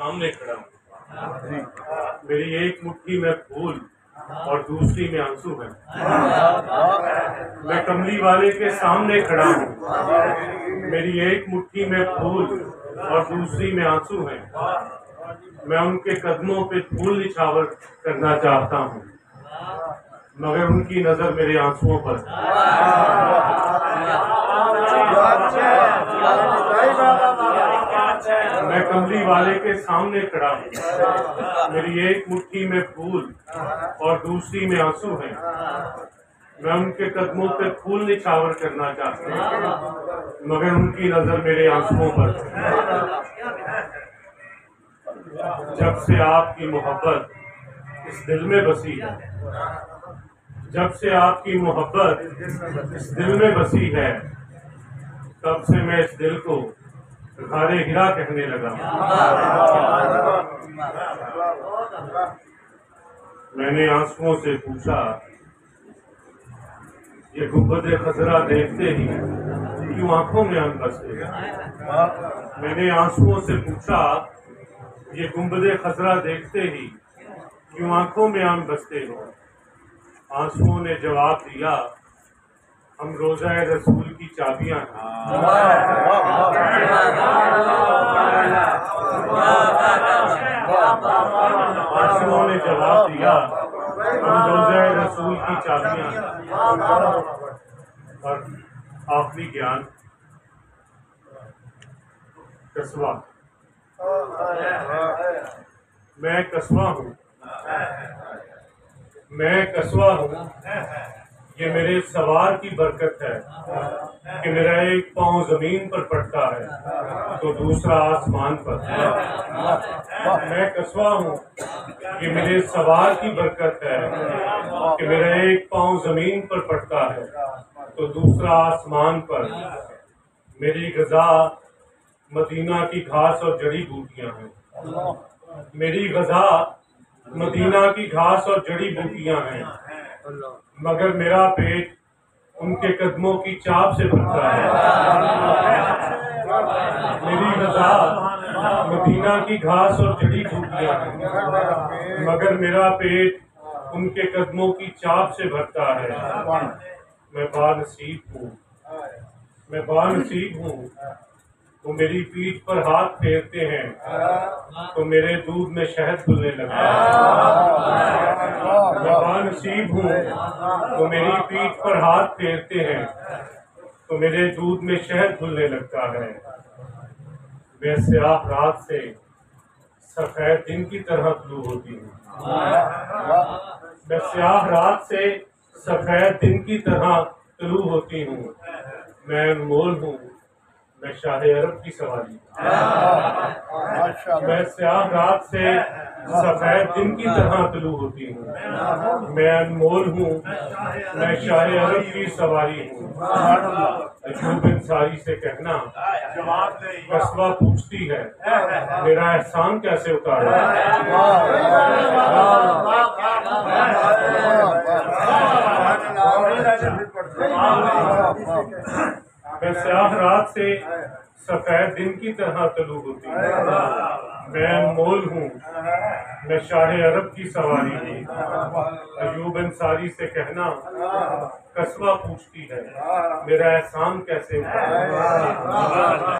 सामने खड़ा हूँ। मेरी एक मुट्ठी में फूल और दूसरी में आंसू है। मैं कमली वाले के सामने खड़ा हूँ। मेरी एक मुट्ठी में फूल और दूसरी में आंसू है। मैं उनके कदमों पे फूल निछावर करना चाहता हूँ, मगर उनकी नजर मेरे आंसुओं पर। मैं कमली वाले के सामने खड़ा हूँ। मेरी एक मुट्ठी में फूल और दूसरी में आंसू है। मैं उनके कदमों पे फूल निछावर करना चाहता हूँ, मगर उनकी नजर मेरे आंसुओं पर। जब से आपकी मोहब्बत इस दिल में बसी है, जब से आपकी मोहब्बत इस दिल में बसी है, तब से मैं इस दिल को घारे हीरा कहने लगा। मैंने आंसुओं से पूछा, ये गुंबद खजरा देखते ही क्यों आंखों में आंख बसते? मैंने आंसुओं से पूछा, ये गुंबद खजरा देखते ही क्यों आंखों में आंख बसते हो? आंसुओं ने जवाब दिया, हम रोज़ा रसूल की चाबियां हैं। आंसुओं ने जवाब दिया, हम रोज़ा रसूल की चाबियां हैं। और आखिरी ज्ञान कस्वा। मैं कस्वा हूँ, मैं कस्वा हूँ। ये मेरे सवार की बरकत है कि मेरा एक पाँव जमीन पर पड़ता है तो दूसरा आसमान पर। मैं कस्वा हूँ, ये मेरे सवार की बरकत है कि मेरा एक पाँव जमीन पर पड़ता है तो दूसरा आसमान पर। मेरी ग़िज़ा मदीना की घास और जड़ी बूटियां हैं। मेरी ग़िज़ा मदीना की घास और जड़ी बूटियां हैं, मगर मेरा पेट उनके कदमों की चाप से भरता है। मेरी ग़िज़ा मदीना की घास और जड़ी बूटियां हैं, मगर मेरा पेट उनके कदमों की चाप से भरता है। मैं बानसीब हूँ, मैं बानसीब हूँ। वो मेरी पीठ पर हाथ फेरते हैं तो मेरे दूध में शहद घुलने लगता है। मैं बानसीब हूँ, तो मेरी पीठ पर हाथ फेरते हैं तो मेरे दूध में शहद घुलने लगता है। मैं स्याह रात से सफेद दिन की तरह तलू होती हूँ। मैं स्याह रात से सफेद दिन की तरह तलू होती हूँ। मैं अनमोल हूँ, मैं शाहे अरब की सवारी। मैं स्याह रात से सफेद दिन की तरह तलू होती हूँ। मैं अनमोल हूँ, मैं शाहे अरब की सवारी हूँ। अयूब अंसारी से कहना, कस्बा पूछती है मेरा एहसान कैसे उतारा? मैं स्याह रात से सफेद दिन की तरह तलू होती हूँ। मैं अनमोल हूँ, मैं शाहे अरब की सवारी हूँ। अयूब अंसारी से कहना, कस्बा पूछती है मेरा एहसान कैसे उतारा?